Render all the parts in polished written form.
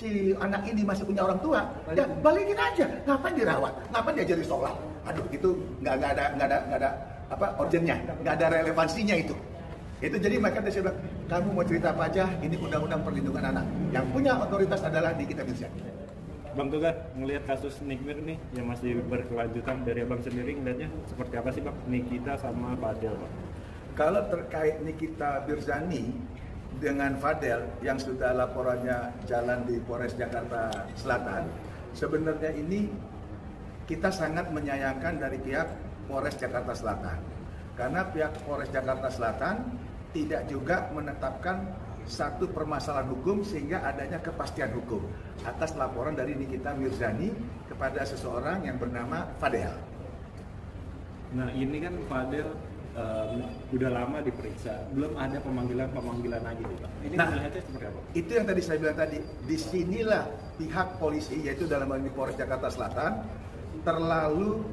si anak ini masih punya orang tua, ya balikin aja. Ngapain dirawat? Ngapain diajari sholat? Aduh, itu nggak ada urgennya, nggak ada relevansinya itu. Itu jadi mereka saya bilang, kamu mau cerita apa aja, ini undang-undang perlindungan anak. Yang punya otoritas adalah di Nikita Mirzani. Bang Togar, ngelihat kasus Nikmir nih yang masih berkelanjutan, dari abang sendiri ngelihatnya seperti apa sih Bang, Nikita sama Fadel Bang? Kalau terkait Nikita Mirzani dengan Fadel yang sudah laporannya jalan di Polres Jakarta Selatan, sebenarnya ini kita sangat menyayangkan dari pihak Polres Jakarta Selatan. Karena pihak Polres Jakarta Selatan tidak juga menetapkan satu permasalahan hukum sehingga adanya kepastian hukum atas laporan dari Nikita Mirzani kepada seseorang yang bernama Fadel. Nah ini kan Fadel udah lama diperiksa, belum ada pemanggilan lagi nih Bang. Ini melihatnya seperti apa? Itu yang tadi saya bilang tadi, disinilah pihak polisi, yaitu dalam hal ini Polres Jakarta Selatan, terlalu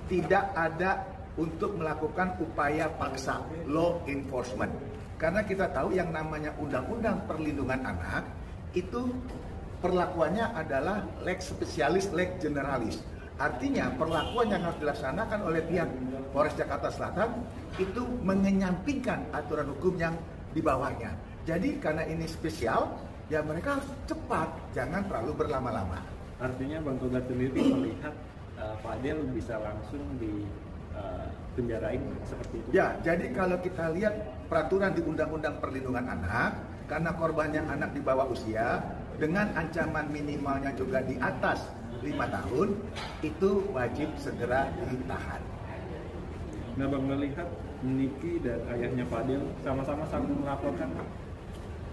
tidak ada untuk melakukan upaya paksa law enforcement. Karena kita tahu yang namanya undang-undang perlindungan anak itu perlakuannya adalah lex specialis, lex generalis. Artinya perlakuan yang harus dilaksanakan oleh pihak Polres Jakarta Selatan itu mengenyampingkan aturan hukum yang di bawahnya. Jadi karena ini spesial, ya mereka harus cepat, jangan terlalu berlama-lama. Artinya Bang Togar sendiri melihat Fadel bisa langsung di penjarain seperti itu? Ya, jadi kalau kita lihat peraturan di Undang-Undang Perlindungan Anak, karena korbannya anak di bawah usia, dengan ancaman minimalnya juga di atas 5 tahun, itu wajib segera ditahan. Nah Bang, melihat Niki dan ayahnya Fadel sama-sama saling melaporkan.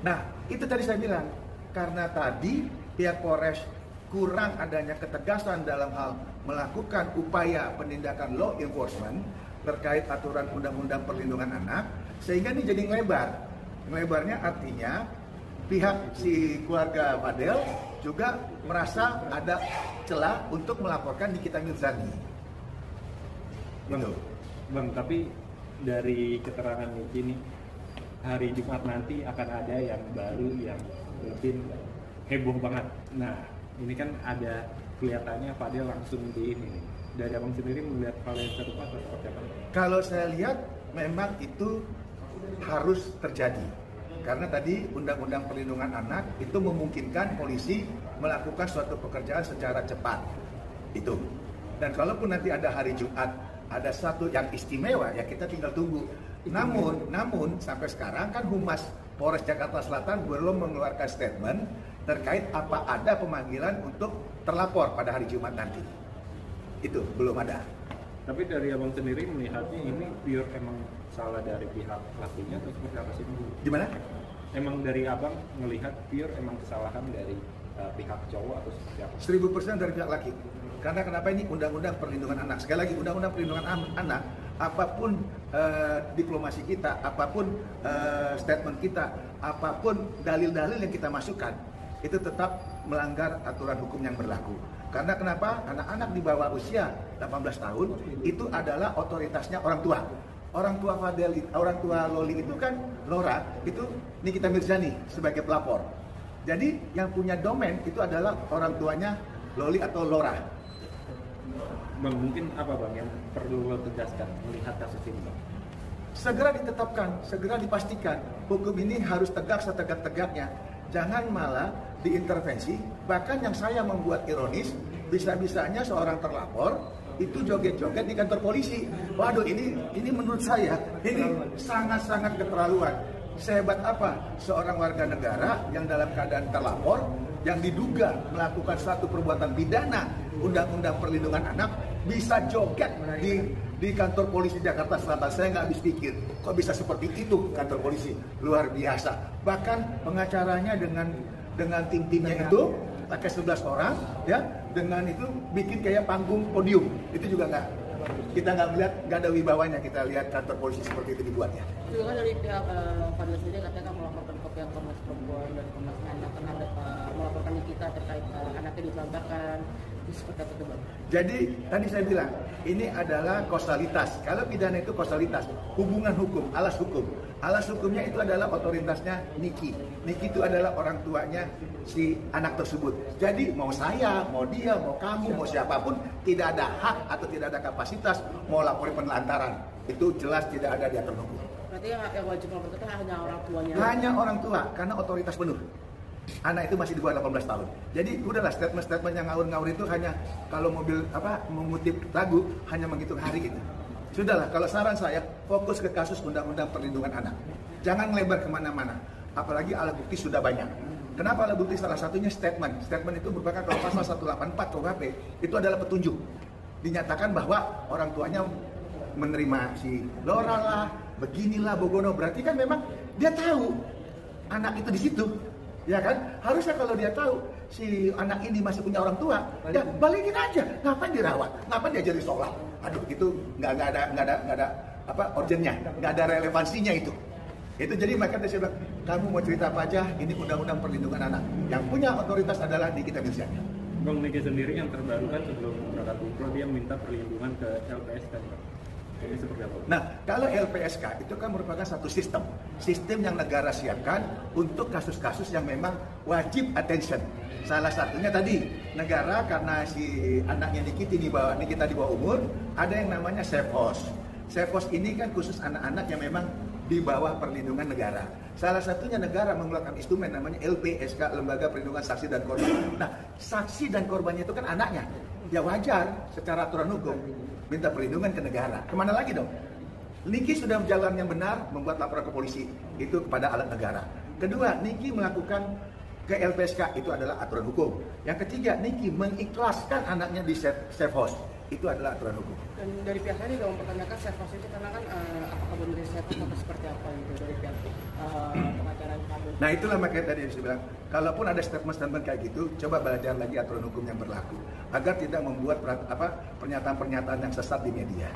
Nah, itu tadi saya bilang, karena tadi pihak Polres kurang adanya ketegasan dalam hal melakukan upaya penindakan law enforcement terkait aturan Undang-Undang Perlindungan Anak, sehingga ini jadi ngelebar. Ngelebarnya artinya pihak si keluarga Fadel juga merasa ada celah untuk melaporkan Nikita Mirzani. Bang, tapi dari keterangan Niki nih, hari Jumat nanti akan ada yang baru yang mungkin heboh banget. Nah, ini kan ada kelihatannya Fadel langsung di ini nih. Dari abang sendiri melihat hal yang serupa atau seperti apa? Kalau saya lihat memang itu harus terjadi. Karena tadi Undang-Undang Perlindungan Anak itu memungkinkan polisi melakukan suatu pekerjaan secara cepat. Itu. Dan kalaupun nanti ada hari Jumat, ada satu yang istimewa, ya kita tinggal tunggu. Namun sampai sekarang kan Humas Polres Jakarta Selatan belum mengeluarkan statement terkait apa ada pemanggilan untuk terlapor pada hari Jumat nanti. Itu belum ada. Tapi dari abang sendiri melihatnya ini pure emang salah dari pihak lakinya atau seperti apa sih? Gimana? Emang dari abang melihat pure emang kesalahan dari pihak cowok atau seperti apa? 1000% dari pihak laki. Karena kenapa ini Undang-Undang Perlindungan Anak? Sekali lagi, Undang-Undang Perlindungan Anak, apapun diplomasi kita, apapun statement kita, apapun dalil-dalil yang kita masukkan, itu tetap melanggar aturan hukum yang berlaku. Karena kenapa? Anak-anak di bawah usia 18 tahun itu adalah otoritasnya orang tua. Orang tua Fadel, orang tua Loli itu kan Lora, itu Nikita Mirzani sebagai pelapor. Jadi yang punya domain itu adalah orang tuanya Loli atau Lora. Bang, mungkin apa Bang yang perlu lo tegaskan melihat kasus ini Bang? Segera ditetapkan, segera dipastikan hukum ini harus tegak setegak-tegaknya. Jangan malah diintervensi. Bahkan yang saya membuat ironis, bisa-bisanya seorang terlapor itu joget-joget di kantor polisi. Waduh, ini menurut saya ini sangat-sangat keterlaluan. Sehebat apa seorang warga negara yang dalam keadaan terlapor, yang diduga melakukan satu perbuatan pidana Undang-Undang Perlindungan Anak, bisa joget di kantor polisi Jakarta Selatan. Saya nggak habis pikir, kok bisa seperti itu kantor polisi, luar biasa. Bahkan pengacaranya dengan tim-timnya itu pakai 11 orang, ya, dengan itu bikin kayak panggung podium. Itu juga kita nggak melihat, nggak ada wibawanya kita lihat kantor polisi seperti itu dibuat, ya. Itu kan dari pihak Fadil sendiri katanya melaporkan ke pihak Komnas Perempuan dan Komnas Anak, melaporkan Nikita terkait anaknya dibanggakan. Seperti apa tuh, Bang? Jadi tadi saya bilang ini adalah kausalitas. Kalau pidana itu kausalitas, hubungan hukum, alas hukum. Alas hukumnya itu adalah otoritasnya Niki. Niki itu adalah orang tuanya si anak tersebut. Jadi mau saya, mau dia, mau kamu, mau siapapun tidak ada hak atau tidak ada kapasitas mau laporin penelantaran. Itu jelas tidak ada di aturan hukum. Berarti yang wajib melaporkan itu hanya orang tuanya. Hanya orang tua karena otoritas penuh. Anak itu masih di bawah 18 tahun. Jadi udahlah statement-statement yang ngawur-ngawur itu hanya kalau mobil mengutip lagu hanya menghitung hari gitu. Sudahlah, kalau saran saya fokus ke kasus Undang-Undang Perlindungan Anak. Jangan lebar kemana-mana. Apalagi alat bukti sudah banyak. Kenapa alat bukti? Salah satunya statement. Statement itu merupakan kalau pasal 184 KUHP itu adalah petunjuk. Dinyatakan bahwa orang tuanya menerima si Lora lah, beginilah Bogono. Berarti kan memang dia tahu anak itu di situ. Ya kan? Harusnya kalau dia tahu si anak ini masih punya orang tua, ya balikin aja. Ngapain dirawat? Ngapain diajari sholat? Aduh, itu nggak ada urgennya, nggak ada relevansinya itu. Itu jadi makanya saya bilang, kamu mau cerita apa aja, ini Undang-Undang Perlindungan Anak. Yang punya otoritas adalah di kita Indonesia. Bang Niki sendiri yang terbaru kan sebelum berangkat umroh dia minta perlindungan ke LPSK. Ini seperti apa? Nah, kalau LPSK itu kan merupakan satu sistem yang negara siapkan untuk kasus-kasus yang memang wajib attention. Salah satunya tadi negara karena si anaknya Nikita di bawah umur, ada yang namanya safe house. Safe house ini kan khusus anak-anak yang memang di bawah perlindungan negara. Salah satunya negara mengeluarkan instrumen namanya LPSK, Lembaga Perlindungan Saksi dan Korban. Nah, saksi dan korbannya itu kan anaknya. Ya wajar secara aturan hukum minta perlindungan ke negara. Kemana lagi dong? Niki sudah berjalan yang benar membuat laporan ke polisi itu kepada alat negara. Kedua, Niki melakukan ke LPSK itu adalah aturan hukum. Yang ketiga, Niki mengikhlaskan anaknya di safe house. Itu adalah aturan hukum. Dan dari pihak lain juga mempertanyakan safe house itu karena kan apakah benar safe house atau seperti apa gitu dari pihak pengacara kamu. Nah itulah makanya tadi saya bilang, kalaupun ada statement-statement kayak gitu, coba belajar lagi aturan hukum yang berlaku agar tidak membuat pernyataan-pernyataan yang sesat di media.